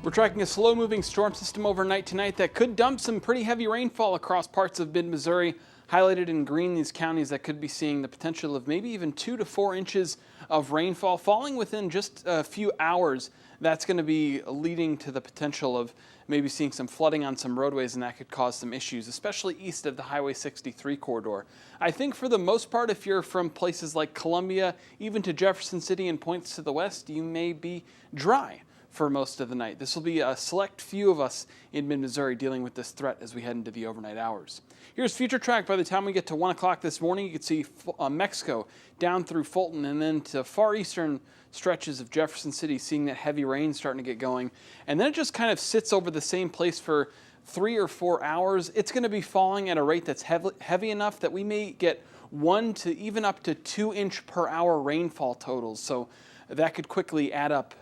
We're tracking a slow-moving storm system overnight tonight that could dump some pretty heavy rainfall across parts of mid-Missouri. Highlighted in green, these counties that could be seeing the potential of maybe even 2 to 4 inches of rainfall falling within just a few hours. That's going to be leading to the potential of maybe seeing some flooding on some roadways, and that could cause some issues, especially east of the Highway 63 corridor. I think for the most part, if you're from places like Columbia, even to Jefferson City and points to the west, you may be dry for most of the night. This will be a select few of us in mid-Missouri dealing with this threat as we head into the overnight hours. Here's future track. By the time we get to 1 o'clock this morning, you can see Mexico down through Fulton and then to far eastern stretches of Jefferson City, seeing that heavy rain starting to get going. And then it just kind of sits over the same place for 3 or 4 hours. It's going to be falling at a rate that's heavy enough that we may get 1 to even up to 2 inch per hour rainfall totals. So that could quickly add up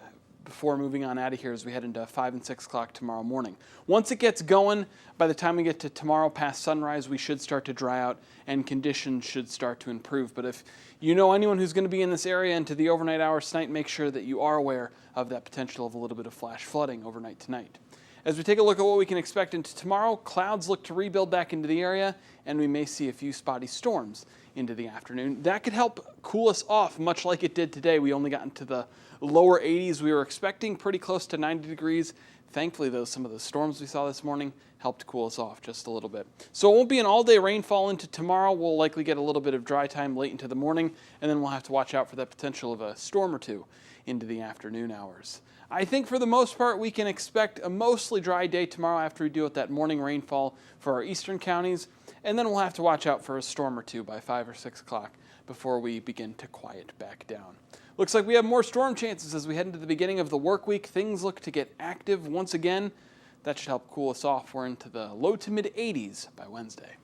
before moving on out of here as we head into 5 and 6 o'clock tomorrow morning. Once it gets going, by the time we get to tomorrow past sunrise, we should start to dry out and conditions should start to improve. But if you know anyone who's going to be in this area into the overnight hours tonight, make sure that you are aware of that potential of a little bit of flash flooding overnight tonight. As we take a look at what we can expect into tomorrow, clouds look to rebuild back into the area, and we may see a few spotty storms into the afternoon. That could help cool us off, much like it did today. We only got into the lower 80s. We were expecting pretty close to 90 degrees. Thankfully, though, some of the storms we saw this morning helped cool us off just a little bit. So it won't be an all-day rainfall into tomorrow. We'll likely get a little bit of dry time late into the morning, and then we'll have to watch out for that potential of a storm or two into the afternoon hours. I think for the most part, we can expect a mostly dry day tomorrow after we deal with that morning rainfall for our eastern counties, and then we'll have to watch out for a storm or two by 5 or 6 o'clock before we begin to quiet back down. Looks like we have more storm chances as we head into the beginning of the work week. Things look to get active once again. That should help cool us off. We're into the low to mid 80s by Wednesday.